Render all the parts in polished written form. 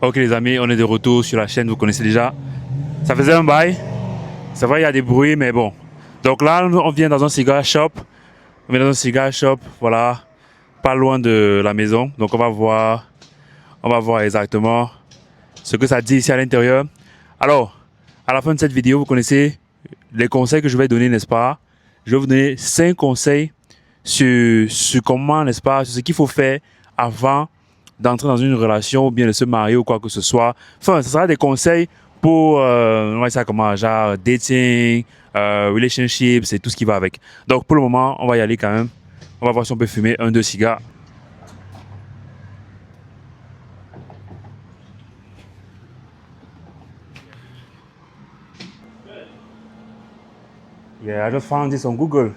Ok les amis, on est de retour sur la chaîne, vous connaissez déjà. Ça faisait un bail. C'est vrai, il y a des bruits, mais bon. Donc là, on vient dans un cigar shop. On vient dans un cigar shop, voilà, pas loin de la maison. Donc on va voir exactement ce que ça dit ici à l'intérieur. Alors, à la fin de cette vidéo, vous connaissez les conseils que je vais donner, n'est-ce pas? Je vais vous donner 5 conseils sur comment, n'est-ce pas, sur ce qu'il faut faire avant d'entrer dans une relation ou bien de se marier ou quoi que ce soit. Enfin, ce sera des conseils pour, on va dire ça comment, genre dating, relationships et tout ce qui va avec. Donc pour le moment, on va y aller quand même. On va voir si on peut fumer un, deux cigares. Yeah, I just found this on Google.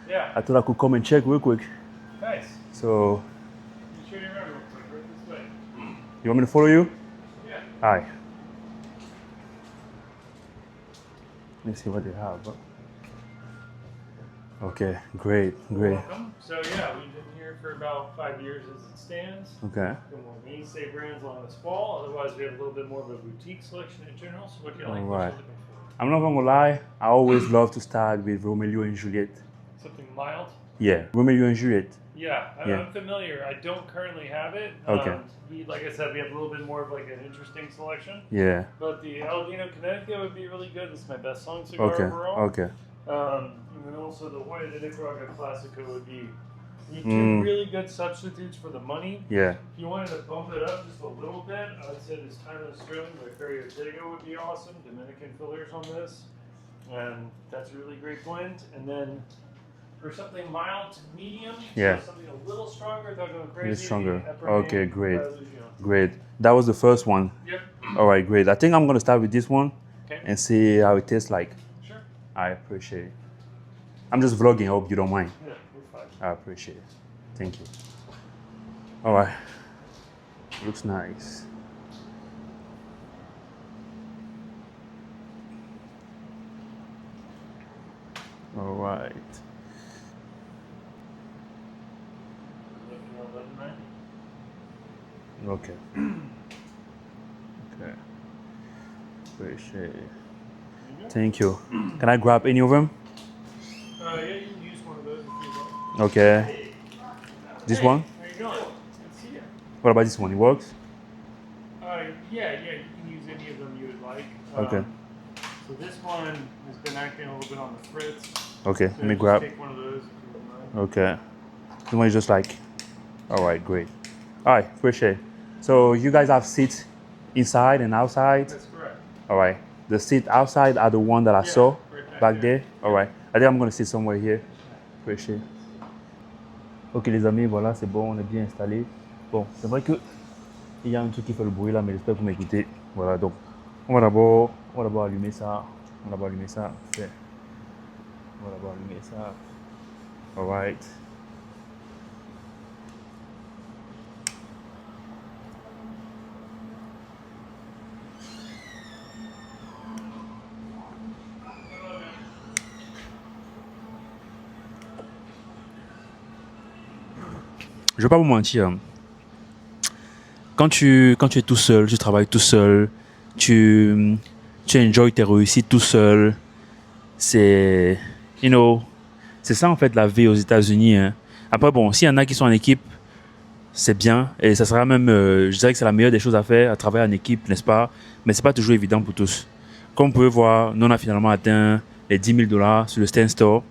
Yeah, I thought I could come and check real quick. nice. So, You sure you remember real quick, right this way. you want me to follow you? Yeah. Hi. Let me see what they have. Okay, great, great. Welcome. So yeah, we've been here for about 5 years as it stands. Okay. Got more mainstay brands along this fall. Otherwise, we have a little bit more of a boutique selection in general. So what do you like? What Alright. you looking for? I'm not gonna lie, I always love to start with Romeo and Juliet. Something mild? Yeah, Romeo and Juliet. Yeah, Yeah. I'm familiar. I don't currently have it. Okay. Like I said, we have a little bit more of like an interesting selection. Yeah. But the Aladino Connecticut would be really good. This is my best selling cigar Okay. overall. Okay. And then also the Hoya de Nicaragua Classico would be two really good substitutes for the money. Yeah. If you wanted to bump it up just a little bit, I would say this Timeless Sterling by Ferry Ortega would be awesome. Dominican fillers on this. And that's a really great blend. And then for something mild to medium, Yeah. so something a little stronger without going crazy. It's stronger. Epernay, Okay, great. Illusion. Great. That was the first one. Yep. Alright, great. I think I'm gonna start with this one Okay. and see how it tastes like. Sure. I appreciate it. I'm just vlogging, I hope you don't mind. Yeah, we're fine. I appreciate it. Thank you. Alright. Looks nice. Alright. Looking at 1190. Okay. Okay. Appreciate it. Thank you. Can I grab any of them? Yeah, you can use one of those if you want. Okay. This one? How you doing? Good to see you. What about this one? It works? Yeah, you can use any of them you would like. Okay. So this one has been acting a little bit on the fritz. Okay, So let me just grab. take one of those if you would mind. Okay. This one is just like. Alright, great. Alright, appreciate it. So you guys have seats inside and outside? That's correct. Alright. The seat outside are the one that I Yeah, saw right back there? Alright. I think I'm gonna sit somewhere here. Appreciate it. Ok les amis, voilà, c'est bon, on est bien installé. Bon, c'est vrai que il y a un truc qui fait le bruit là, mais j'espère que vous m'écoutez. Voilà, donc on va d'abord allumer ça. On va d'abord allumer ça. Okay. On va d'abord allumer ça. Alright. Je vais pas vous mentir. Quand tu es tout seul, tu travailles tout seul, tu enjoy tes réussites tout seul, c'est, c'est ça en fait la vie aux États-Unis. Hein. Après bon, s'il y en a qui sont en équipe, c'est bien et ça sera même, je dirais que c'est la meilleure des choses à faire, à travailler en équipe, n'est-ce pas? Mais c'est pas toujours évident pour tous. Comme vous pouvez voir, nous on a finalement atteint les $10,000 sur le Stand Store.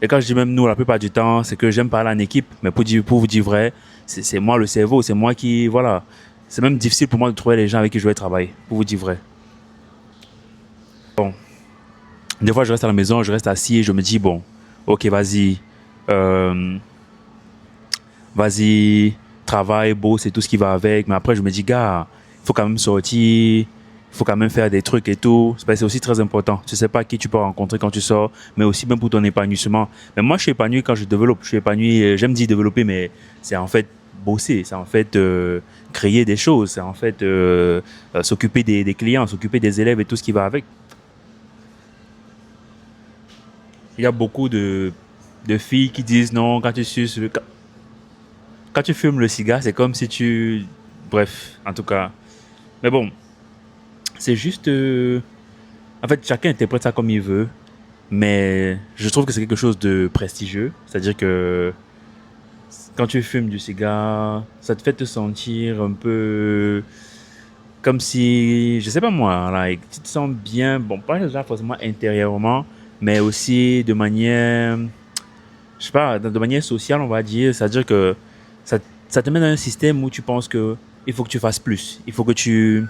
Et quand je dis même nous, la plupart du temps, c'est que j'aime parler en équipe. Mais pour vous dire vrai, c'est moi le cerveau, c'est moi qui, voilà. C'est même difficile pour moi de trouver les gens avec qui je vais travailler, pour vous dire vrai. Bon. Des fois, je reste à la maison, je reste assis et je me dis, bon, ok, vas-y. Vas-y, travaille, bosse et tout ce qui va avec. Mais après, je me dis, gars, il faut quand même sortir. Il faut quand même faire des trucs et tout. C'est aussi très important. Tu sais pas qui tu peux rencontrer quand tu sors, mais aussi même pour ton épanouissement. Mais moi, je suis épanoui quand je développe. Je suis épanoui, j'aime dire développer, mais c'est en fait bosser. C'est en fait créer des choses. C'est en fait s'occuper des clients, s'occuper des élèves et tout ce qui va avec. Il y a beaucoup de filles qui disent non, quand tu fumes le cigare, c'est comme si tu... Bref, en tout cas... Mais bon, c'est juste... en fait, chacun interprète ça comme il veut. Mais je trouve que c'est quelque chose de prestigieux. C'est-à-dire que quand tu fumes du cigare, ça te fait te sentir un peu comme si, je sais pas moi, like, tu te sens bien, bon, pas déjà forcément intérieurement, mais aussi de manière, je sais pas, de manière sociale, on va dire. C'est-à-dire que ça, ça te met dans un système où tu penses que il faut que tu fasses plus, il faut que tu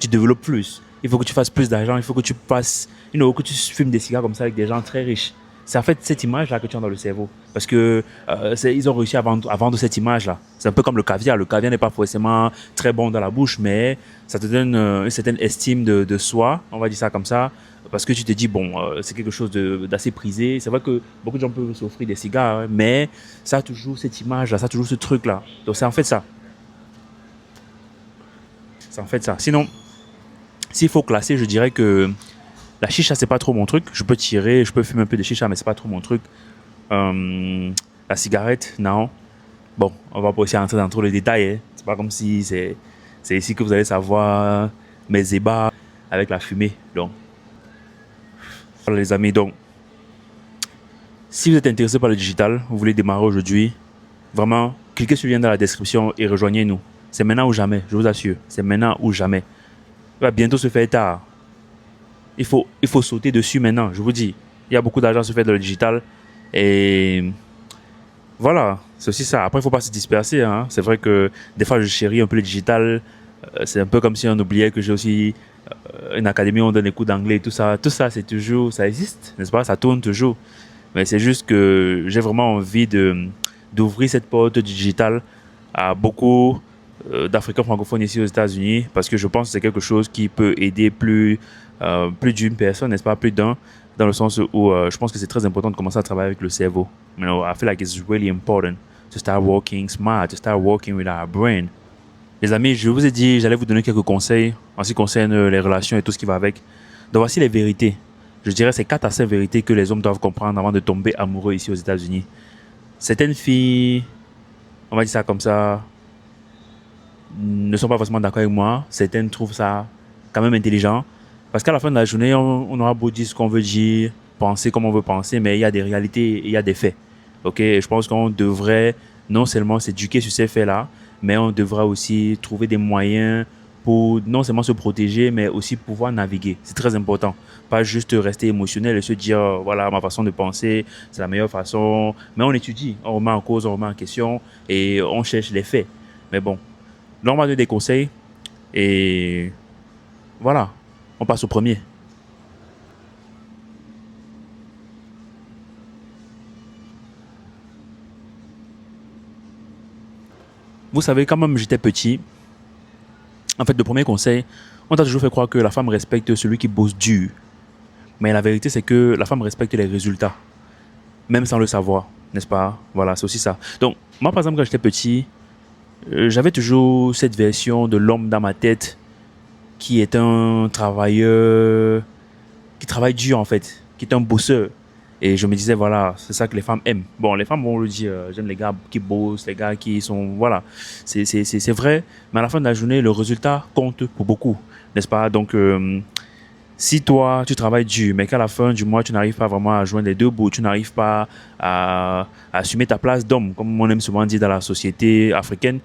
développes plus, il faut que tu fasses plus d'argent, il faut que tu passes, que tu fumes des cigares comme ça avec des gens très riches. C'est en fait cette image-là que tu as dans le cerveau. Parce que ils ont réussi à vendre cette image-là. C'est un peu comme le caviar. Le caviar n'est pas forcément très bon dans la bouche, mais ça te donne une certaine estime de soi, on va dire ça comme ça, parce que tu te dis, bon, c'est quelque chose d'assez prisé. C'est vrai que beaucoup de gens peuvent s'offrir des cigares, hein, mais ça a toujours cette image-là, ça a toujours ce truc-là. Donc c'est en fait ça. C'est en fait ça. Sinon, s'il faut classer, je dirais que la chicha, c'est pas trop mon truc. Je peux tirer, je peux fumer un peu de chicha, mais c'est pas trop mon truc. Euh, la cigarette, non. Bon, on va pas aussi rentrer dans trop les détails. Hein. C'est pas comme si c'est ici que vous allez savoir mes ébats avec la fumée. Donc, voilà les amis. Donc, si vous êtes intéressé par le digital, vous voulez démarrer aujourd'hui, vraiment, cliquez sur le lien dans la description et rejoignez-nous. C'est maintenant ou jamais, je vous assure. C'est maintenant ou jamais. Il va bientôt se faire tard. Il faut sauter dessus maintenant, je vous dis. Il y a beaucoup d'argent à se faire dans le digital. Et voilà, c'est aussi ça. Après, il ne faut pas se disperser. Hein. C'est vrai que des fois, je chéris un peu le digital. C'est un peu comme si on oubliait que j'ai aussi une académie où on donne des cours d'anglais et tout ça. Tout ça, c'est toujours, ça existe, n'est-ce pas? Ça tourne toujours. Mais c'est juste que j'ai vraiment envie d'ouvrir cette porte du digital à beaucoup d'Africains francophones ici aux États-Unis parce que je pense que c'est quelque chose qui peut aider plus d'une personne, n'est-ce pas? Plus d'un, dans le sens où je pense que c'est très important de commencer à travailler avec le cerveau. I feel like it's really important to start working smart, to start working with our brain. Les amis, je vous ai dit, j'allais vous donner quelques conseils en ce qui concerne les relations et tout ce qui va avec. Donc voici les vérités. Je dirais c'est 4 à 5 vérités que les hommes doivent comprendre avant de tomber amoureux ici aux États-Unis. Certaines filles, on va dire ça comme ça, ne sont pas forcément d'accord avec moi. Certaines trouvent ça quand même intelligent. Parce qu'à la fin de la journée, on aura beau dire ce qu'on veut dire, penser comme on veut penser, mais il y a des réalités et il y a des faits. Ok, et je pense qu'on devrait non seulement s'éduquer sur ces faits-là, mais on devra aussi trouver des moyens pour non seulement se protéger, mais aussi pouvoir naviguer. C'est très important. Pas juste rester émotionnel et se dire, voilà, ma façon de penser, c'est la meilleure façon. Mais on étudie, on remet en cause, on remet en question et on cherche les faits. Mais bon, là, on va donner des conseils et voilà, on passe au premier. Vous savez, quand même j'étais petit, en fait, le premier conseil, on t'a toujours fait croire que la femme respecte celui qui bosse dur. Mais la vérité, c'est que la femme respecte les résultats, même sans le savoir, n'est-ce pas? Voilà, c'est aussi ça. Donc, moi, par exemple, quand j'étais petit, j'avais toujours cette version de l'homme dans ma tête qui est un travailleur, qui travaille dur, en fait, qui est un bosseur. Et je me disais, voilà, c'est ça que les femmes aiment. Bon, les femmes vont le dire, j'aime les gars qui bossent, les gars qui sont, voilà, c'est vrai. Mais à la fin de la journée, le résultat compte pour beaucoup, n'est-ce pas? Donc, si toi, tu travailles dur, mais qu'à la fin du mois, tu n'arrives pas vraiment à joindre les deux bouts, tu n'arrives pas à assumer ta place d'homme, comme on aime souvent dire dans la société africaine,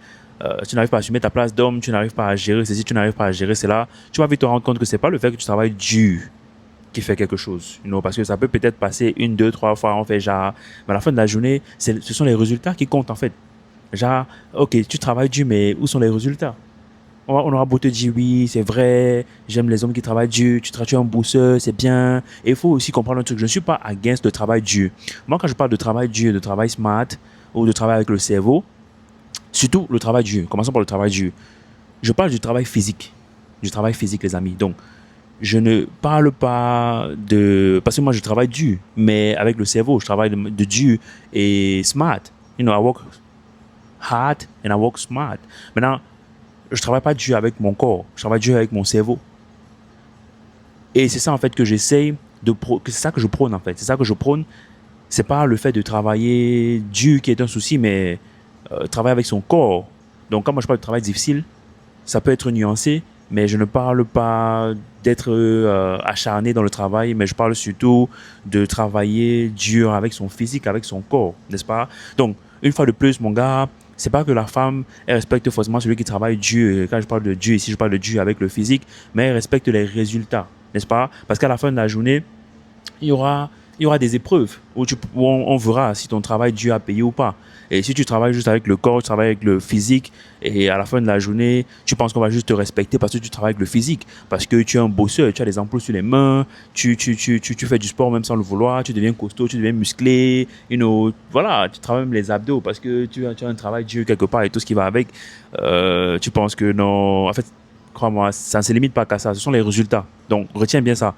tu n'arrives pas à assumer ta place d'homme, tu n'arrives pas à gérer ceci, tu n'arrives pas à gérer cela, tu vas vite te rendre compte que c'est pas le fait que tu travailles dur qui fait quelque chose. Parce que ça peut peut-être passer une, deux, trois fois, on fait genre, mais à la fin de la journée, ce sont les résultats qui comptent en fait. Genre, ok, tu travailles dur, mais où sont les résultats? On aura beau te dire oui, c'est vrai, j'aime les hommes qui travaillent dur, tu es un bosseur, c'est bien. Et il faut aussi comprendre un truc, je ne suis pas against le travail dur. Moi, quand je parle de travail dur, de travail smart, ou de travail avec le cerveau, surtout le travail dur, commençons par le travail dur. Je parle du travail physique. Du travail physique, les amis. Donc, je ne parle pas de... Parce que moi, je travaille dur, mais avec le cerveau, je travaille de dur et smart. I work hard and I work smart. Maintenant, je travaille pas dur avec mon corps, je travaille dur avec mon cerveau. Et c'est ça, en fait, que j'essaye c'est ça que je prône, en fait. C'est ça que je prône. C'est pas le fait de travailler dur qui est un souci, mais travailler avec son corps. Donc, quand moi, je parle de travail difficile, ça peut être nuancé, mais je ne parle pas d'être acharné dans le travail, mais je parle surtout de travailler dur avec son physique, avec son corps, n'est-ce pas? Donc, une fois de plus, mon gars, c'est pas que la femme, elle respecte forcément celui qui travaille dur. Et quand je parle de dur ici, je parle de dur avec le physique, mais elle respecte les résultats, n'est-ce pas? Parce qu'à la fin de la journée, il y aura, il y aura des épreuves où on verra si ton travail dû à payer ou pas. Et si tu travailles juste avec le corps, tu travailles avec le physique, et à la fin de la journée, tu penses qu'on va juste te respecter parce que tu travailles avec le physique, parce que tu es un bosseur, tu as des ampoules sur les mains, tu fais du sport même sans le vouloir, tu deviens costaud, tu deviens musclé, voilà, tu travailles même les abdos parce que tu as un travail dur quelque part et tout ce qui va avec. Tu penses que non, en fait, crois-moi, ça ne se limite pas qu'à ça, ce sont les résultats. Donc, retiens bien ça.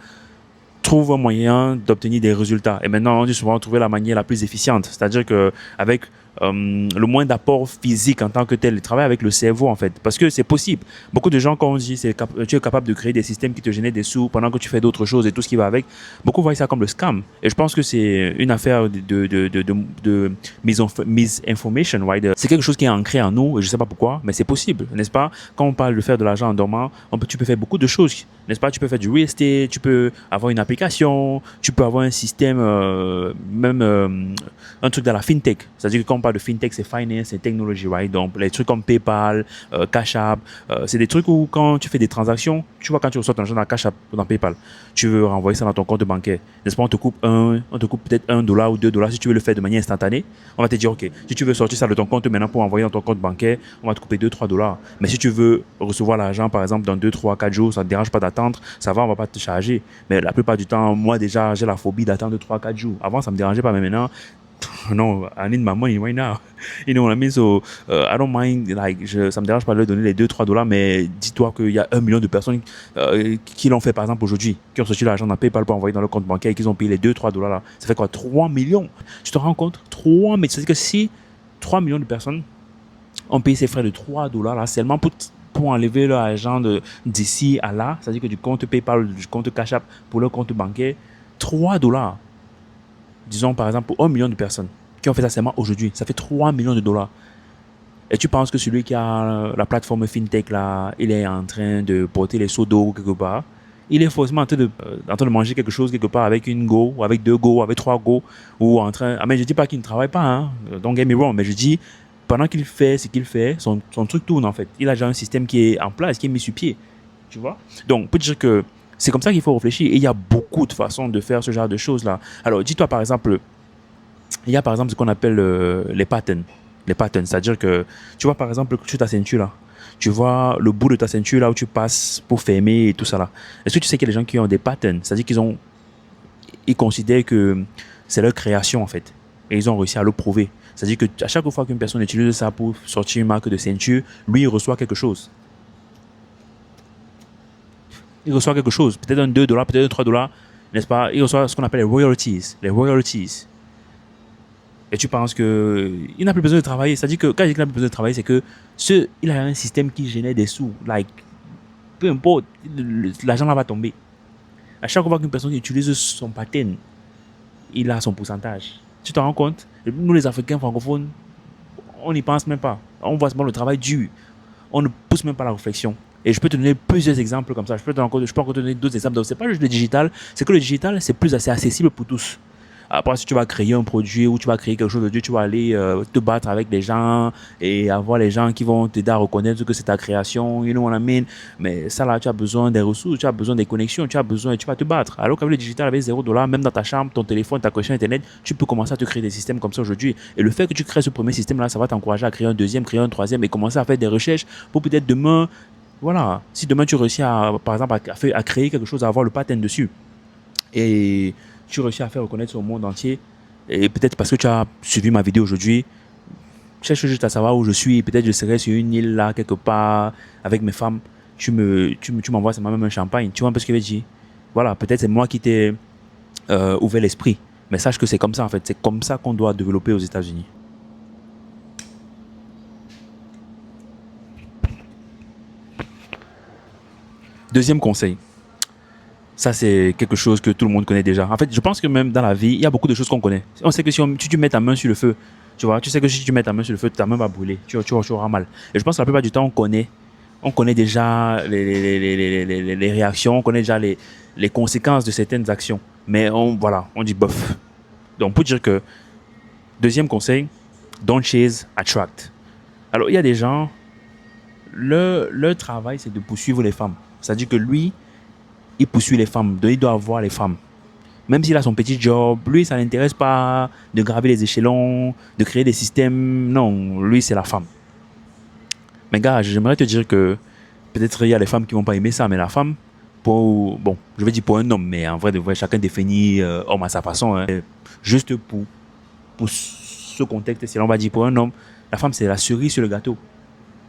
Trouve un moyen d'obtenir des résultats. Et maintenant, on dit souvent trouver la manière la plus efficiente. C'est-à-dire que avec le moins d'apport physique en tant que tel, travailler avec le cerveau en fait. Parce que c'est possible. Beaucoup de gens, quand on dit tu es capable de créer des systèmes qui te génèrent des sous pendant que tu fais d'autres choses et tout ce qui va avec, beaucoup voient ça comme le scam. Et je pense que c'est une affaire de misinformation. Right? C'est quelque chose qui est ancré en nous et je ne sais pas pourquoi, mais c'est possible, n'est-ce pas? Quand on parle de faire de l'argent en dormant, tu peux faire beaucoup de choses, n'est-ce pas? Tu peux faire du real estate, tu peux avoir une application, tu peux avoir un système, un truc dans la fintech. C'est-à-dire que quand on parle de fintech, c'est finance, c'est technology, right? Donc, les trucs comme PayPal, Cash App, c'est des trucs où quand tu fais des transactions, tu vois, quand tu reçois ton argent dans Cash App ou dans PayPal, tu veux renvoyer ça dans ton compte bancaire. N'est-ce pas? On te coupe peut-être $1 ou $2 si tu veux le faire de manière instantanée. On va te dire, OK, si tu veux sortir ça de ton compte maintenant pour envoyer dans ton compte bancaire, on va te couper $2-3. Mais si tu veux recevoir l'argent, par exemple, dans 2-3-4 jours, ça ne te dérange pas d'attendre, ça va, on va pas te charger. Mais la plupart du temps, moi, déjà, j'ai la phobie d'attendre 3-4 jours. Avant, ça me dérangeait pas, mais maintenant, no, I need my money right now. You know what I mean? So, I don't mind, like, ça me dérange pas de leur donner les $2-3, mais dis-toi qu'il y a 1 million de personnes qui l'ont fait, par exemple, aujourd'hui, qui ont sorti l'argent dans PayPal pour envoyer dans leur compte bancaire et qui ont payé les $2-3 là. Ça fait quoi? 3 millions. Tu te rends compte? 3 millions. C'est-à-dire que si 3 millions de personnes ont payé ces frais de $3 là, seulement pour enlever leur argent d'ici à là, c'est-à-dire que du compte PayPal, du compte Cash App pour leur compte bancaire, $3. Disons par exemple pour 1 million de personnes qui ont fait ça seulement aujourd'hui, ça fait 3 millions de dollars. Et tu penses que celui qui a la plateforme FinTech là, il est en train de porter les seaux d'eau quelque part? Il est forcément en train de manger quelque chose quelque part avec une go, ou avec 2 go, ou avec 3 go, ou en train. Ah mais je dis pas qu'il ne travaille pas, hein. Don't get me wrong, mais je dis pendant qu'il fait ce qu'il fait, son truc tourne en fait. Il a déjà un système qui est en place, qui est mis sur pied. Tu vois? Donc, on peut dire que c'est comme ça qu'il faut réfléchir. Et il y a beaucoup de façons de faire ce genre de choses-là. Alors, dis-toi par exemple, il y a par exemple ce qu'on appelle les patterns. Les patterns, c'est-à-dire que tu vois par exemple sur ta ceinture là, tu vois le bout de ta ceinture là où tu passes pour fermer et tout ça là. Est-ce que tu sais qu'il y a des gens qui ont des patterns? C'est-à-dire ils considèrent que c'est leur création en fait. Et ils ont réussi à le prouver. C'est-à-dire qu'à chaque fois qu'une personne utilise ça pour sortir une marque de ceinture, lui il reçoit quelque chose. Il reçoit quelque chose, peut-être un $2, peut-être un $3, n'est-ce pas? Il reçoit ce qu'on appelle les royalties. Les royalties. Et tu penses qu'il n'a plus besoin de travailler. C'est-à-dire que quand il n'a plus besoin de travailler, c'est que il a un système qui génère des sous. Like, peu importe, l'argent là va tomber. À chaque fois qu'une personne utilise son pattern, il a son pourcentage. Tu te rends compte? Nous les Africains francophones, on n'y pense même pas. On voit seulement le travail dur. On ne pousse même pas la réflexion. Et je peux te donner plusieurs exemples comme ça. Je peux encore te donner d'autres exemples. Donc, c'est pas juste le digital. C'est que le digital, c'est plus assez accessible pour tous. Après, si tu vas créer un produit ou tu vas créer quelque chose de Dieu, tu vas aller te battre avec les gens et avoir les gens qui vont t'aider à reconnaître que c'est ta création. You know what I mean? Mais ça là, tu as besoin des ressources, tu as besoin des connexions, tu vas te battre. Alors qu'avec le digital, avec $0, même dans ta chambre, ton téléphone, ta connexion Internet, tu peux commencer à te créer des systèmes comme ça aujourd'hui. Et le fait que tu crées ce premier système là, ça va t'encourager à créer un deuxième, créer un troisième et commencer à faire des recherches pour peut-être demain. Voilà, si demain tu réussis par exemple, à créer quelque chose, à avoir le pattern dessus, et tu réussis à faire reconnaître au monde entier, et peut-être parce que tu as suivi ma vidéo aujourd'hui, cherche juste à savoir où je suis, peut-être je serai sur une île là, quelque part, avec mes femmes, tu m'envoies seulement même un champagne, tu vois un peu ce que je veux dire? Voilà, peut-être c'est moi qui t'ai ouvert l'esprit, mais sache que c'est comme ça en fait, c'est comme ça qu'on doit développer aux États-Unis. Deuxième conseil, ça c'est quelque chose que tout le monde connaît déjà. En fait, je pense que même dans la vie, il y a beaucoup de choses qu'on connaît. On sait que si tu mets ta main sur le feu, tu vois, tu sais que si tu mets ta main sur le feu, ta main va brûler, tu auras mal. Et je pense que la plupart du temps, on connaît on connaît déjà les réactions, on connaît déjà les conséquences de certaines actions. Mais voilà, on dit bof. Donc, pour dire que, deuxième conseil, don't chase, attract. Alors, il y a des gens, leur travail, c'est de poursuivre les femmes. C'est-à-dire que lui, il poursuit les femmes, donc il doit avoir les femmes. Même s'il a son petit job, lui, ça ne l'intéresse pas de graver les échelons, de créer des systèmes. Non, lui, c'est la femme. Mais gars, j'aimerais te dire que peut-être il y a les femmes qui vont pas aimer ça, mais la femme, bon, je vais dire pour un homme, mais en vrai, de vrai, chacun définit homme à sa façon. Hein. Juste pour ce contexte, si on va dire pour un homme, la femme, c'est la cerise sur le gâteau.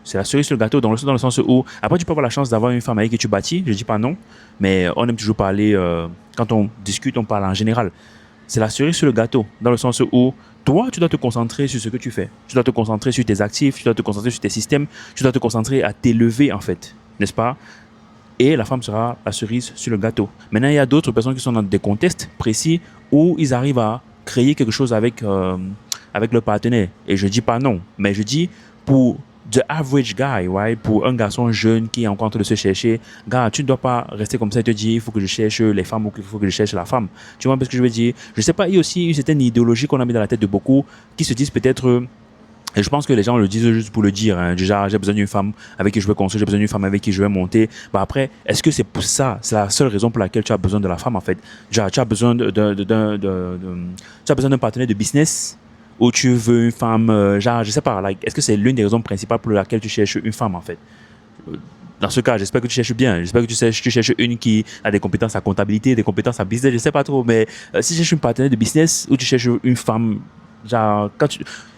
C'est la cerise sur le gâteau dans le sens où, après, tu peux avoir la chance d'avoir une femme avec qui tu bâtis, je dis pas non, mais on aime toujours parler, quand on discute, on parle en général. C'est la cerise sur le gâteau, dans le sens où toi, tu dois te concentrer sur ce que tu fais. Tu dois te concentrer sur tes actifs, tu dois te concentrer sur tes systèmes, tu dois te concentrer à t'élever, en fait, n'est-ce pas? Et la femme sera la cerise sur le gâteau. Maintenant, il y a d'autres personnes qui sont dans des contextes précis où ils arrivent à créer quelque chose avec leur partenaire. Et je dis pas non, mais je dis pour the average guy, right? Pour un garçon jeune qui est encore en train de se chercher, gars, tu ne dois pas rester comme ça et te dire il faut que je cherche les femmes ou qu'il faut que je cherche la femme. Tu vois un peu ce que je veux dire? Je sais pas, il y a aussi une certaine idéologie qu'on a mis dans la tête de beaucoup qui se disent peut-être. Et je pense que les gens le disent juste pour le dire. Hein. Déjà, j'ai besoin d'une femme avec qui je vais construire, j'ai besoin d'une femme avec qui je vais monter. Bah après, est-ce que c'est pour ça, c'est la seule raison pour laquelle tu as besoin de la femme en fait? Genre, tu as besoin tu as besoin d'un partenaire de business ou tu veux une femme, genre, je sais pas, like, est-ce que c'est l'une des raisons principales pour laquelle tu cherches une femme en fait? Dans ce cas, j'espère que tu cherches bien. J'espère que tu cherches une qui a des compétences à comptabilité, des compétences à business, je sais pas trop. Mais si tu cherches une partenaire de business ou tu cherches une femme, genre,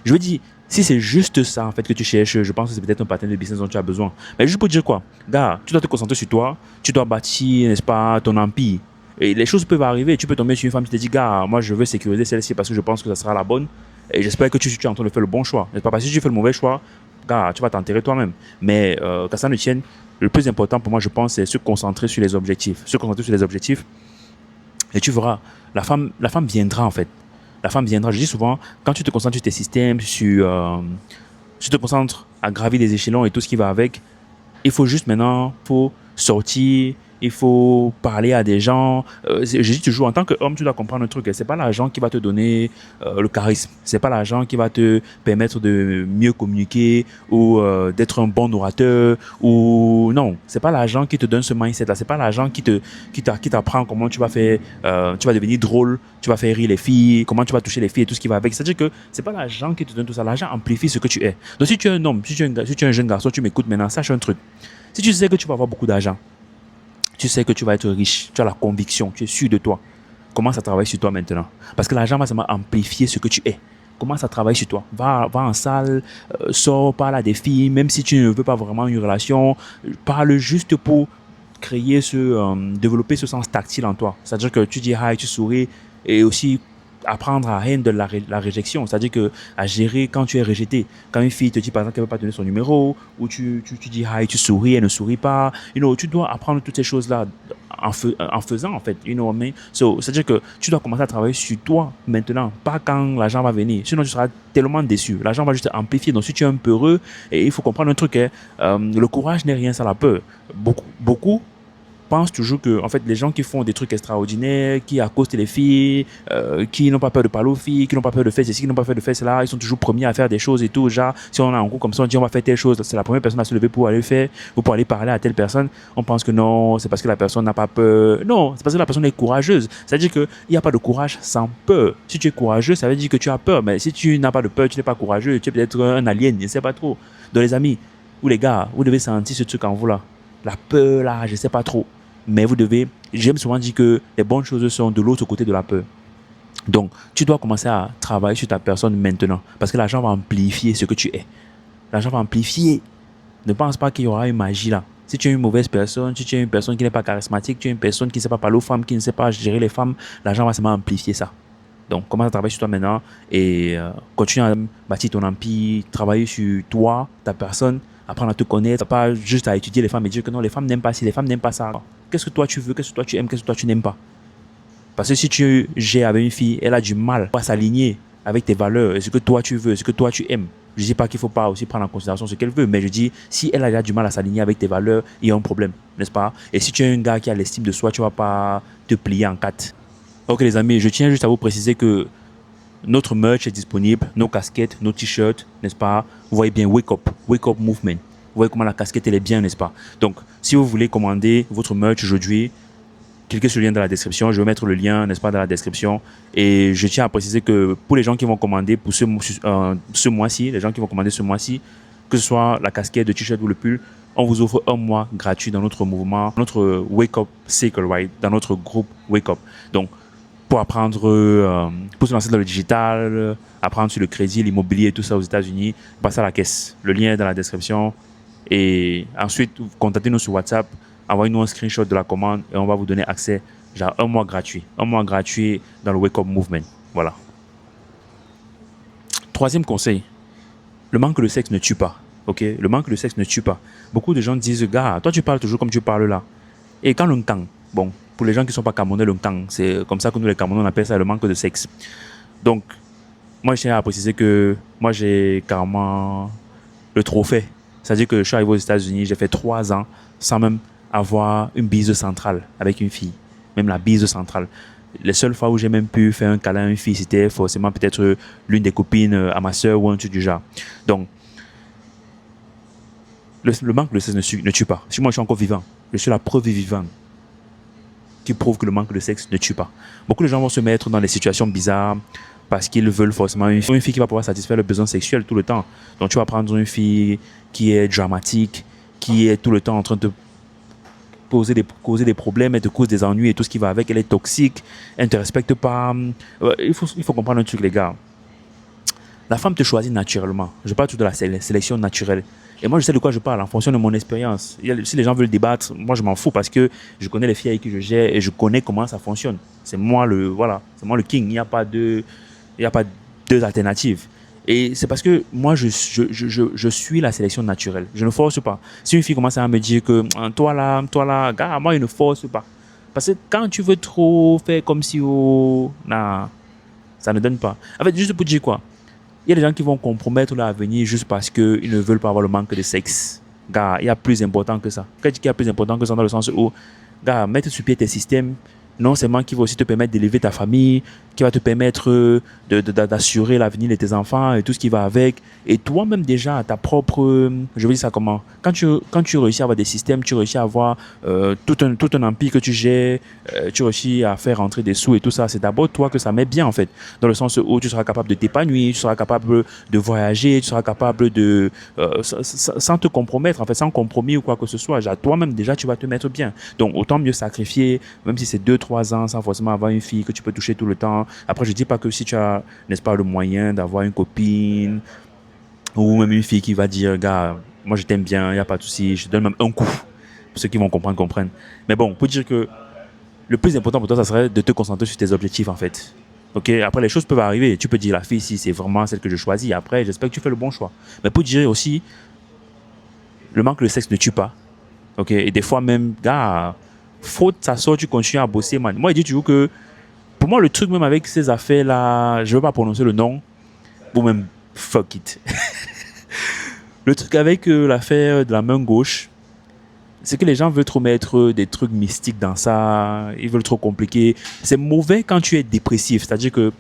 je veux dire, si c'est juste ça en fait que tu cherches, je pense que c'est peut-être un partenaire de business dont tu as besoin. Mais juste pour dire quoi, gars, tu dois te concentrer sur toi, tu dois bâtir, n'est-ce pas, ton empire. Et les choses peuvent arriver. Tu peux tomber sur une femme qui te dit, gars, moi je veux sécuriser celle-ci parce que je pense que ça sera la bonne. Et j'espère que tu es en train de faire le bon choix. N'est-ce pas? Parce que si tu fais le mauvais choix, gars, tu vas t'enterrer toi-même. Mais qu'à ça ne tienne, le plus important pour moi, je pense, c'est se concentrer sur les objectifs. Se concentrer sur les objectifs. Et tu verras, la femme viendra en fait. La femme viendra. Je dis souvent, quand tu te concentres sur tes systèmes, tu te concentres à gravir les échelons et tout ce qui va avec, il faut juste maintenant, faut sortir, il faut parler à des gens. Je dis toujours, en tant qu'homme, tu dois comprendre un truc. C'est pas l'argent qui va te donner le charisme. C'est pas l'argent qui va te permettre de mieux communiquer ou d'être un bon orateur. Ou non, c'est pas l'argent qui te donne ce mindset-là. C'est pas l'argent qui t'apprend comment tu vas faire, tu vas devenir drôle, tu vas faire rire les filles, comment tu vas toucher les filles et tout ce qui va avec. C'est-à-dire que c'est pas l'argent qui te donne tout ça. L'argent amplifie ce que tu es. Donc si tu es un homme, si tu es un jeune garçon, tu m'écoutes maintenant, sache un truc. Si tu sais que tu vas avoir beaucoup d'argent, tu sais que tu vas être riche, tu as la conviction, tu es sûr de toi. Commence à travailler sur toi maintenant. Parce que l'argent va seulement amplifier ce que tu es. Commence à travailler sur toi. Va en salle, sors, parle à des filles, même si tu ne veux pas vraiment une relation, parle juste pour créer développer ce sens tactile en toi. C'est-à-dire que tu dis hi, tu souris, et aussi apprendre à haine de la réjection, c'est-à-dire que à gérer quand tu es rejeté. Quand une fille te dit par exemple qu'elle ne veut pas donner son numéro, ou tu dis hi, tu souris, elle ne sourit pas, tu dois apprendre toutes ces choses-là en faisant en fait, c'est-à-dire que tu dois commencer à travailler sur toi maintenant, pas quand l'argent va venir, sinon tu seras tellement déçu, l'argent va juste amplifier. Donc si tu es un peu heureux, et il faut comprendre un truc, le courage n'est rien sans la peur. Beaucoup pense toujours que en fait les gens qui font des trucs extraordinaires, qui accostent les filles, qui n'ont pas peur de parler aux filles, qui n'ont pas peur de faire ceci, qui n'ont pas peur de faire cela, ils sont toujours premiers à faire des choses et tout. Genre si on a un groupe comme ça, on dit on va faire telle chose, c'est la première personne à se lever pour aller le faire ou pour aller parler à telle personne. On pense que non, c'est parce que la personne n'a pas peur. Non, c'est parce que la personne est courageuse. C'est-à-dire que il n'y a pas de courage sans peur. Si tu es courageux, ça veut dire que tu as peur. Mais si tu n'as pas de peur, tu n'es pas courageux, tu es peut-être un alien, je ne sais pas trop. Donc les amis ou les gars, vous devez sentir ce truc en vous là. La peur là, je ne sais pas trop. Mais j'aime souvent dire que les bonnes choses sont de l'autre côté de la peur. Donc, tu dois commencer à travailler sur ta personne maintenant. Parce que l'argent va amplifier ce que tu es. L'argent va amplifier. Ne pense pas qu'il y aura une magie là. Si tu es une mauvaise personne, si tu es une personne qui n'est pas charismatique, tu es une personne qui ne sait pas parler aux femmes, qui ne sait pas gérer les femmes, l'argent va seulement amplifier ça. Donc, commence à travailler sur toi maintenant et continue à bâtir ton empire, travailler sur toi, ta personne, apprendre à te connaître, pas juste à étudier les femmes et dire que non, les femmes n'aiment pas ci, les femmes n'aiment pas ça. Qu'est-ce que toi tu veux, qu'est-ce que toi tu aimes, qu'est-ce que toi tu n'aimes pas? Parce que si tu gères avec une fille, elle a du mal à s'aligner avec tes valeurs, ce que toi tu veux, ce que toi tu aimes. Je ne dis pas qu'il ne faut pas aussi prendre en considération ce qu'elle veut, mais je dis, si elle a déjà du mal à s'aligner avec tes valeurs, il y a un problème, n'est-ce pas? Et si tu es un gars qui a l'estime de soi, tu ne vas pas te plier en quatre. Ok les amis, je tiens juste à vous préciser que notre merch est disponible, nos casquettes, nos t-shirts, n'est-ce pas? Vous voyez bien Wake Up Movement. Vous voyez comment la casquette elle est bien, n'est-ce pas? Donc, si vous voulez commander votre merch aujourd'hui, cliquez sur le lien dans la description. Je vais mettre le lien, n'est-ce pas, dans la description. Et je tiens à préciser que pour les gens qui vont commander pour ce mois-ci, les gens qui vont commander ce mois-ci, que ce soit la casquette, le t-shirt ou le pull, on vous offre un mois gratuit dans notre mouvement, notre Wake Up Cycle, right? Dans notre groupe Wake Up. Donc, pour apprendre, pour se lancer dans le digital, apprendre sur le crédit, l'immobilier et tout ça aux États-Unis, passez à la caisse. Le lien est dans la description. Et ensuite, contactez-nous sur WhatsApp, envoyez-nous un screenshot de la commande et on va vous donner accès, genre un mois gratuit. Un mois gratuit dans le Wake Up Movement. Voilà. Troisième conseil, le manque de sexe ne tue pas. Ok? Le manque de sexe ne tue pas. Beaucoup de gens disent, gars, toi tu parles toujours comme tu parles là. Et quand longtemps, bon, pour les gens qui ne sont pas Camerounais, longtemps, c'est comme ça que nous les Camerounais on appelle ça le manque de sexe. Donc, moi je tiens à préciser que moi j'ai carrément le trophée. C'est-à-dire que je suis arrivé aux États-Unis, j'ai fait 3 ans sans même avoir une bise centrale avec une fille. Même la bise centrale. Les seules fois où j'ai même pu faire un câlin à une fille, c'était forcément peut-être l'une des copines à ma soeur ou un truc du genre. Donc, le manque de sexe ne tue pas. Si moi je suis encore vivant, je suis la preuve vivante qui prouve que le manque de sexe ne tue pas. Beaucoup de gens vont se mettre dans des situations bizarres parce qu'ils veulent forcément une fille qui va pouvoir satisfaire leurs besoins sexuels tout le temps. Donc tu vas prendre une fille qui est dramatique, qui est tout le temps en train de causer des problèmes, elle te cause des ennuis et tout ce qui va avec, elle est toxique, elle ne te respecte pas. Il faut comprendre un truc les gars. La femme te choisit naturellement. Je parle tout de la sélection naturelle. Et moi, je sais de quoi je parle en fonction de mon expérience. Si les gens veulent débattre, moi, je m'en fous parce que je connais les filles avec qui je gère et je connais comment ça fonctionne. C'est moi le king. Il n'y a pas deux alternatives. Et c'est parce que moi, je suis la sélection naturelle. Je ne force pas. Si une fille commence à me dire que toi là, gars, moi, je ne force pas. Parce que quand tu veux trop faire comme si, non, ça ne donne pas. En fait, juste pour dire quoi? Il y a des gens qui vont compromettre leur avenir juste parce qu'ils ne veulent pas avoir le manque de sexe. Gars, il y a plus important que ça. Quand je dis qu'il y a plus important que ça dans le sens où, gars, mettre sur pied tes systèmes, non seulement qui va aussi te permettre d'élever ta famille, qui va te permettre d'assurer l'avenir de tes enfants et tout ce qui va avec. Et toi-même déjà, ta propre... Je veux dire ça comment? Quand tu réussis à avoir des systèmes, tu réussis à avoir tout un empire que tu gères, tu réussis à faire rentrer des sous et tout ça, c'est d'abord toi que ça met bien en fait. Dans le sens où tu seras capable de t'épanouir, tu seras capable de voyager, tu seras capable de... sans te compromettre, en fait, sans compromis ou quoi que ce soit. Toi-même déjà, tu vas te mettre bien. Donc autant mieux sacrifier, même si c'est 2-3 ans sans forcément avoir une fille que tu peux toucher tout le temps. Après, je dis pas que si tu as, n'est-ce pas, le moyen d'avoir une copine ou même une fille qui va dire, gars, moi je t'aime bien, il n'y a pas de souci, je te donne même un coup. Pour ceux qui vont comprendre, comprennent. Mais bon, pour dire que le plus important pour toi, ça serait de te concentrer sur tes objectifs en fait. Ok, après les choses peuvent arriver. Tu peux dire la fille, si c'est vraiment celle que je choisis. Après, j'espère que tu fais le bon choix. Mais pour dire aussi, le manque de sexe ne tue pas. Ok, et des fois même, gars, faute ça sort, tu continues à bosser, man. Moi, il dit toujours que, pour moi, le truc même avec ces affaires-là, je ne veux pas prononcer le nom, ou même fuck it. Le truc avec l'affaire de la main gauche, c'est que les gens veulent trop mettre des trucs mystiques dans ça, ils veulent trop compliquer. C'est mauvais quand tu es dépressif, c'est-à-dire que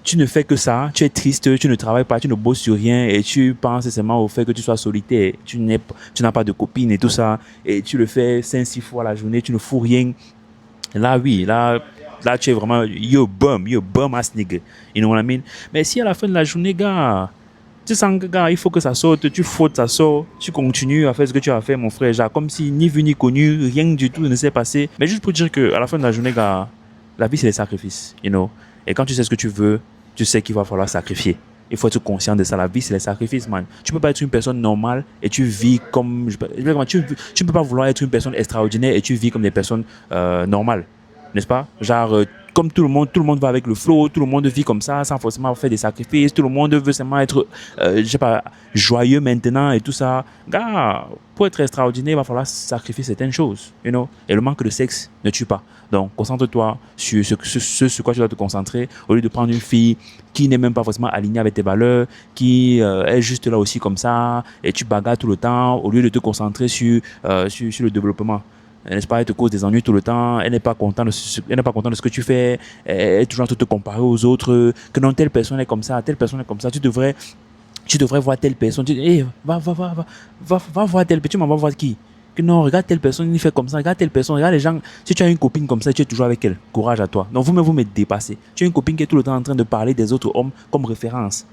tu ne fais que ça, tu es triste, tu ne travailles pas, tu ne bosses sur rien et tu penses seulement au fait que tu sois solitaire, tu n'as pas de copine et tout ça, et tu le fais 5-6 fois la journée, tu ne fous rien. Là, oui, là tu es vraiment, you're bum ass nigga, you know what I mean? Mais si à la fin de la journée, gars, tu sens que, gars, il faut que ça sorte, tu fautes, ça sort, tu continues à faire ce que tu as fait, mon frère, genre, comme si ni vu ni connu, rien du tout ne s'est passé. Mais juste pour dire que à la fin de la journée, gars, la vie c'est des sacrifices, you know? Et quand tu sais ce que tu veux, tu sais qu'il va falloir sacrifier. Il faut être conscient de ça. La vie, c'est les sacrifices, man. Tu peux pas être une personne normale et tu vis comme... Tu ne peux pas vouloir être une personne extraordinaire et tu vis comme des personnes normales. N'est-ce pas? Genre, comme tout le monde va avec le flow, tout le monde vit comme ça, sans forcément faire des sacrifices, tout le monde veut seulement être, je sais pas, joyeux maintenant et tout ça. Gars, pour être extraordinaire, il va falloir sacrifier certaines choses, you know. Et le manque de sexe ne tue pas. Donc, concentre-toi sur ce quoi tu dois te concentrer, au lieu de prendre une fille qui n'est même pas forcément alignée avec tes valeurs, qui est juste là aussi comme ça, et tu bagarres tout le temps, au lieu de te concentrer sur le développement. N'est-ce pas, elle te cause des ennuis tout le temps, elle n'est pas contente de ce que tu fais, elle est toujours en train de te comparer aux autres, que non, telle personne est comme ça, telle personne est comme ça, tu devrais voir telle personne, va voir telle personne, tu m'en vas voir qui? Que non, regarde telle personne, il fait comme ça, regarde telle personne, regarde les gens, si tu as une copine comme ça, tu es toujours avec elle, courage à toi. Donc vous me dépassez. Tu as une copine qui est tout le temps en train de parler des autres hommes comme référence.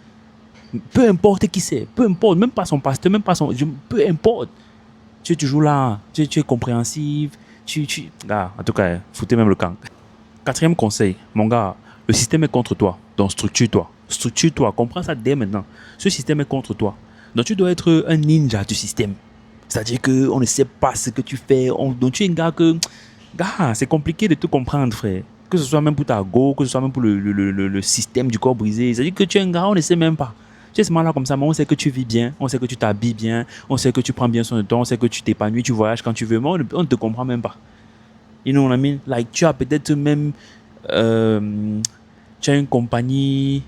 Peu importe qui c'est, peu importe, même pas son pasteur, peu importe. Tu es toujours là, tu es compréhensive, en tout cas, foutez même le camp. Quatrième conseil, mon gars, le système est contre toi, donc structure-toi. Structure-toi, comprends ça dès maintenant. Ce système est contre toi. Donc tu dois être un ninja du système. C'est-à-dire qu'on ne sait pas ce que tu fais, donc tu es un gars c'est compliqué de te comprendre, frère. Que ce soit même pour ta go, que ce soit même pour le système du corps brisé. C'est-à-dire que tu es un gars, on ne sait même pas. Tu es seulement là comme ça, mais on sait que tu vis bien, on sait que tu t'habilles bien, on sait que tu prends bien soin de toi, on sait que tu t'épanouis, tu voyages quand tu veux, mais on ne te comprend même pas. You know what I mean? Like, tu as peut-être même... tu as une compagnie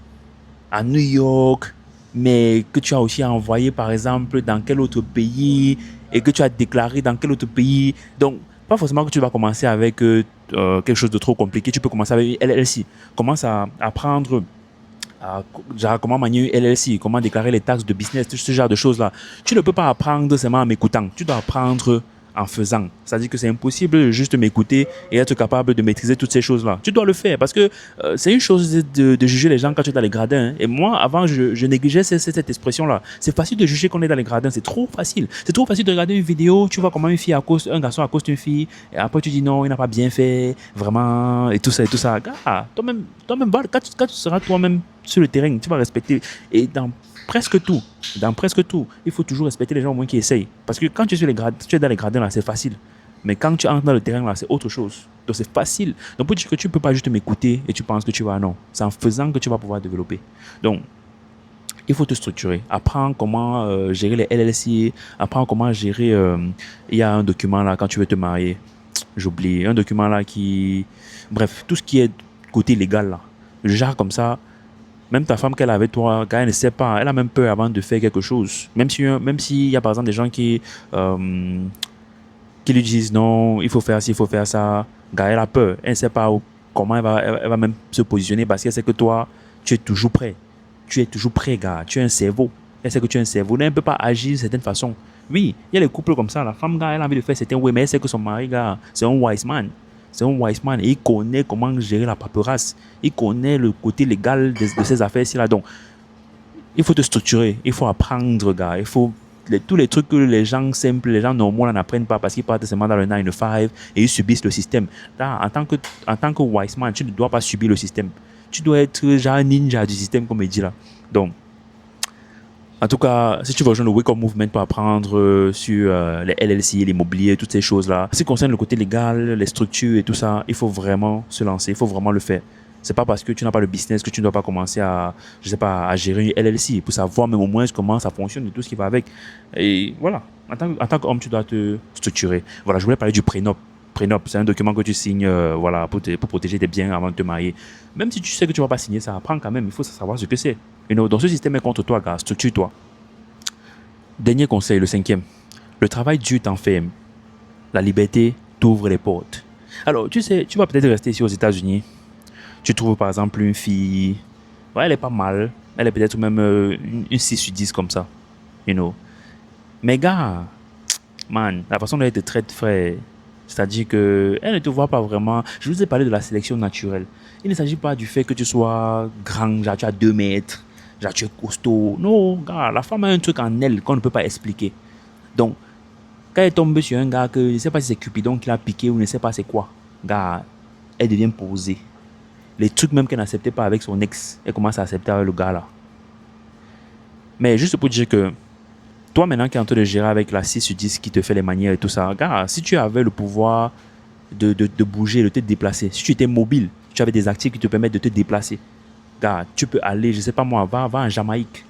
à New York, mais que tu as aussi envoyé, par exemple, dans quel autre pays, et que tu as déclaré dans quel autre pays. Donc, pas forcément que tu vas commencer avec quelque chose de trop compliqué. Tu peux commencer avec une LLC. Commence à apprendre... genre comment manier une LLC, comment déclarer les taxes de business, tout ce genre de choses-là. Tu ne peux pas apprendre seulement en m'écoutant. Tu dois apprendre en faisant. C'est-à-dire que c'est impossible de juste m'écouter et être capable de maîtriser toutes ces choses-là. Tu dois le faire parce que c'est une chose de juger les gens quand tu es dans les gradins. Hein. Et moi, avant, je négligeais cette expression-là. C'est facile de juger qu'on est dans les gradins. C'est trop facile. C'est trop facile de regarder une vidéo. Tu vois comment un garçon accoste une fille. Et après, tu dis non, il n'a pas bien fait. Vraiment. Et tout ça, et tout ça. Gars, toi-même, quand tu seras toi-même sur le terrain, tu vas respecter. Et dans presque tout, il faut toujours respecter les gens au moins qui essayent. Parce que quand tu es dans les gradins, là, c'est facile. Mais quand tu entres dans le terrain, là, c'est autre chose. Donc c'est facile. Donc pour dire que tu ne peux pas juste m'écouter et tu penses que tu vas, non. C'est en faisant que tu vas pouvoir développer. Donc, il faut te structurer. Apprends comment gérer les LLC. Apprends comment gérer... il y a un document là, quand tu veux te marier. J'oublie. Un document là qui... Bref, tout ce qui est côté légal là. Genre comme ça... Même ta femme qu'elle a avec toi, quand elle ne sait pas, elle a même peur avant de faire quelque chose. Même s'il y a par exemple des gens qui lui disent non, il faut faire ci, il faut faire ça. Gars, elle a peur. Elle ne sait pas comment elle va même se positionner parce qu'elle sait que toi, tu es toujours prêt. Tu es toujours prêt, gars. Tu es un cerveau. Elle sait que tu es un cerveau. Elle ne peut pas agir d'une certaine façon. Oui, il y a les couples comme ça. La femme, gars, elle a envie de faire certains oui, mais elle sait que son mari, gars, c'est un wise man. C'est un wise man et il connaît comment gérer la paperasse. Il connaît le côté légal de ces affaires-ci là. Donc, il faut te structurer. Il faut apprendre, gars. Il faut tous les trucs que les gens simples, les gens normaux n'apprennent pas parce qu'ils partent seulement dans le 9 to 5 et ils subissent le système. Là, en tant que wise man, tu ne dois pas subir le système. Tu dois être genre un ninja du système, comme il dit là. Donc, en tout cas, si tu veux rejoindre le Wake Up Movement pour apprendre sur les LLC, l'immobilier, toutes ces choses-là, ce qui concerne le côté légal, les structures et tout ça, il faut vraiment se lancer, il faut vraiment le faire. C'est pas parce que tu n'as pas le business que tu ne dois pas commencer à gérer une LLC pour savoir même au moins comment ça fonctionne et tout ce qui va avec. Et voilà, en tant qu'homme, tu dois te structurer. Voilà, je voulais parler du prénup. Prénup, c'est un document que tu signes voilà, pour protéger tes biens avant de te marier. Même si tu sais que tu ne vas pas signer, ça apprend quand même. Il faut savoir ce que c'est. Donc ce système est contre toi, gars. Structure-toi. Dernier conseil, le 5e. Le travail dur t'enferme. La liberté t'ouvre les portes. Alors, tu sais, tu vas peut-être rester ici aux États-Unis. Tu trouves par exemple une fille. Ouais, elle est pas mal. Elle est peut-être même une 6 sur 10 comme ça. Mais gars, man, la façon dont elle te traite, frère. C'est-à-dire qu'elle ne te voit pas vraiment. Je vous ai parlé de la sélection naturelle. Il ne s'agit pas du fait que tu sois grand, genre tu as 2 mètres, genre tu es costaud. Non, gars, la femme a un truc en elle qu'on ne peut pas expliquer. Donc, quand elle tombe sur un gars que je ne sais pas si c'est Cupidon qui l'a piqué ou ne sait pas c'est quoi, gars, elle devient posée. Les trucs même qu'elle n'acceptait pas avec son ex, elle commence à accepter avec le gars là. Mais juste pour dire que toi, maintenant qui es en train de gérer avec la 6 sur 10 qui te fait les manières et tout ça, gars, si tu avais le pouvoir de bouger, de te déplacer, si tu étais mobile, tu avais des actifs qui te permettent de te déplacer, gars, tu peux aller, je sais pas moi, va en Jamaïque,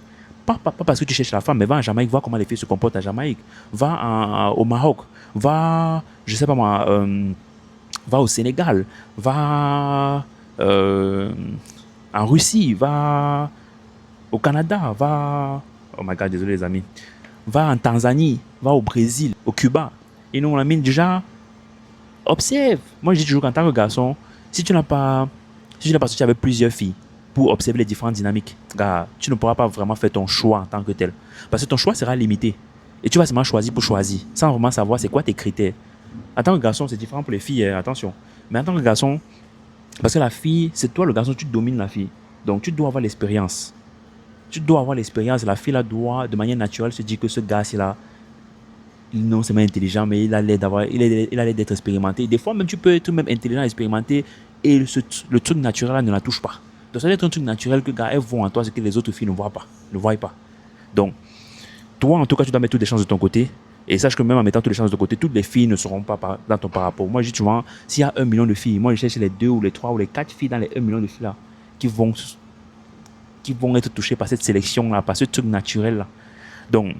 pas parce que tu cherches la femme, mais va en Jamaïque, voir comment les filles se comportent à Jamaïque. Va au Maroc, va, je sais pas moi, va au Sénégal, va en Russie, va au Canada, va... Oh my God, désolé les amis. Va en Tanzanie, va au Brésil, au Cuba. Et nous, on a mis déjà... Observe. Moi, je dis toujours qu'en tant que garçon, si tu n'as pas sorti avec plusieurs filles pour observer les différentes dynamiques, gars, tu ne pourras pas vraiment faire ton choix en tant que tel. Parce que ton choix sera limité. Et tu vas seulement choisir pour choisir, sans vraiment savoir c'est quoi tes critères. En tant que garçon, c'est différent pour les filles, attention. Mais en tant que garçon, parce que la fille, c'est toi le garçon, tu domines la fille. Donc, tu dois avoir l'expérience. Tu dois avoir l'expérience. La fille, là, doit, de manière naturelle, se dire que ce gars-là, non seulement intelligent, mais il a l'air d'être expérimenté. Des fois, même, tu peux être même intelligent, expérimenté, et le truc naturel, là, ne la touche pas. Donc, ça doit être un truc naturel que, gars, elles voient en toi ce que les autres filles ne voient pas. Donc, toi, en tout cas, tu dois mettre toutes les chances de ton côté. Et sache que même en mettant toutes les chances de côté, toutes les filles ne seront pas dans ton par rapport. Moi, je dis souvent, s'il y a 1 million de filles, moi, je cherche les 2 ou les 3 ou les 4 filles dans les 1 million de filles là, qui vont être touchées par cette sélection-là, par ce truc naturel-là. Donc,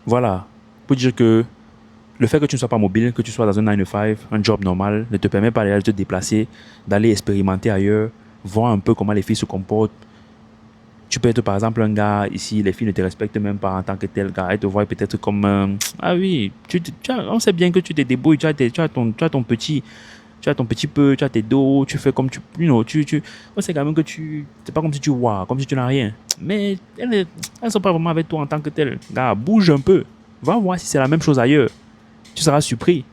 voilà. Pour dire que le fait que tu ne sois pas mobile, que tu sois dans un 9 to 5, un job normal, ne te permet pas de te déplacer, d'aller expérimenter ailleurs, voir un peu comment les filles se comportent. Tu peux être par exemple un gars ici, les filles ne te respectent même pas en tant que tel gars. Elles te voient peut-être comme ah oui, on sait bien que tu te débrouilles, tu as ton petit peu, tu as tes dos, tu fais comme on sait quand même que c'est pas comme si tu vois, comme si tu n'as rien. Mais elles sont pas vraiment avec toi en tant que tel. Gars, bouge un peu. Va voir si c'est la même chose ailleurs. Tu seras surpris.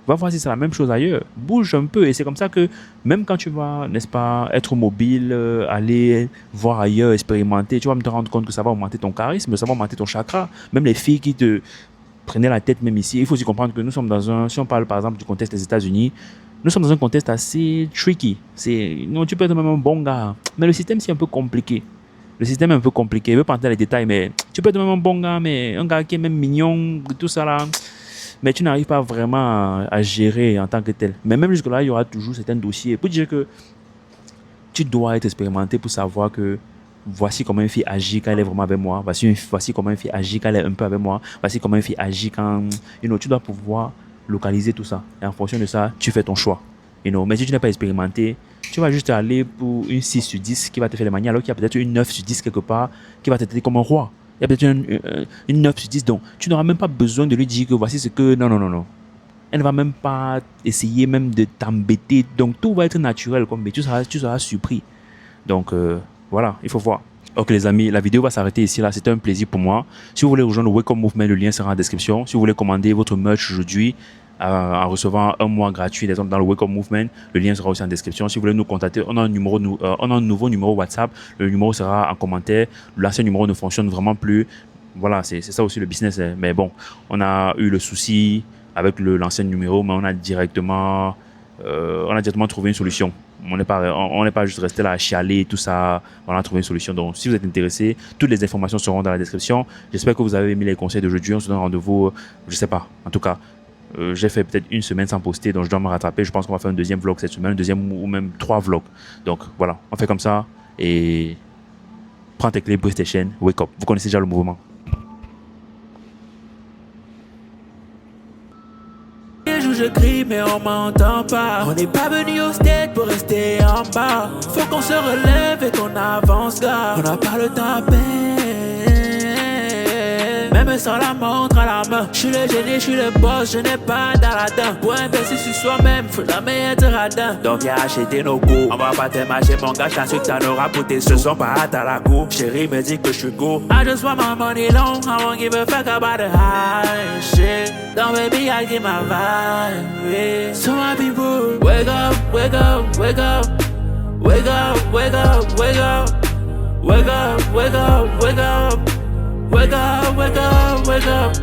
Va voir si c'est la même chose ailleurs. Bouge un peu. Et c'est comme ça que même quand tu vas, n'est-ce pas, être mobile, aller voir ailleurs, expérimenter, tu vas te rendre compte que ça va augmenter ton charisme, ça va augmenter ton chakra. Même les filles qui te prenaient la tête même ici, il faut aussi comprendre que nous sommes si on parle par exemple du contexte des États-Unis, nous sommes dans un contexte assez tricky. Non, tu peux être même un bon gars, mais le système c'est un peu compliqué. Je ne veux pas entrer dans les détails, mais tu peux être même un bon gars, mais un gars qui est même mignon, tout ça là. Mais tu n'arrives pas vraiment à gérer en tant que tel. Mais même jusque-là, il y aura toujours certains dossiers. Pour dire que tu dois être expérimenté pour savoir que voici comment une fille agit quand elle est vraiment avec moi. Voici comment une fille agit quand elle est un peu avec moi. Voici comment une fille agit quand... tu dois pouvoir localiser tout ça. Et en fonction de ça, tu fais ton choix. Mais si tu n'es pas expérimenté, tu vas juste aller pour une 6 sur 10 qui va te faire les manières, alors qu'il y a peut-être une 9 sur 10 quelque part qui va te traiter comme un roi. Il y a peut-être une 9 sur 10, donc tu n'auras même pas besoin de lui dire que voici ce que... Non. Elle ne va même pas essayer même de t'embêter. Donc tout va être naturel, mais tu seras surpris. Donc voilà, il faut voir. Ok les amis, la vidéo va s'arrêter ici là. C'était un plaisir pour moi. Si vous voulez rejoindre le Wake Up Movement, le lien sera en description. Si vous voulez commander votre merch aujourd'hui, en recevant un mois gratuit dans le Wake Up Movement, le lien sera aussi en description. Si vous voulez nous contacter, on a un nouveau numéro WhatsApp, le numéro sera en commentaire. L'ancien numéro ne fonctionne vraiment plus. Voilà, c'est ça aussi le business. Mais bon, on a eu le souci avec l'ancien numéro, mais on a directement trouvé une solution. On n'est pas juste resté là à chialer et tout ça. On a trouvé une solution. Donc, si vous êtes intéressé, toutes les informations seront dans la description. J'espère que vous avez aimé les conseils d'aujourd'hui. On se donne rendez-vous, je sais pas. En tout cas, j'ai fait peut-être une semaine sans poster, donc je dois me rattraper. Je pense qu'on va faire un deuxième vlog cette semaine, un deuxième ou même 3 vlogs. Donc voilà, on fait comme ça et prends tes clés, brise tes chaînes, wake up. Vous connaissez déjà le mouvement. Je crie mais on m'entend pas. On n'est pas venu au stade pour rester en bas. Faut qu'on se relève et qu'on avance gars. On n'a pas le temps à perdre. Même sans la montre à la main. Je suis le génie, je suis le boss, je n'ai pas d'aladin. Pour investir sur soi-même, faut jamais être radin. Donc viens acheter nos goûts. On va pas te marcher mon gars, t'as su que t'en auras pour tes sous. Sont pas hâte à la cour. Chérie me dit que je suis go. I just want my money long. I won't give a fuck about the high shit. Don't baby, I give my vibe. Yeah. So my people, wake up, wake up, wake up. Wake up, wake up, wake up. Wake up, wake up, wake up. Wake up, wake up, wake up.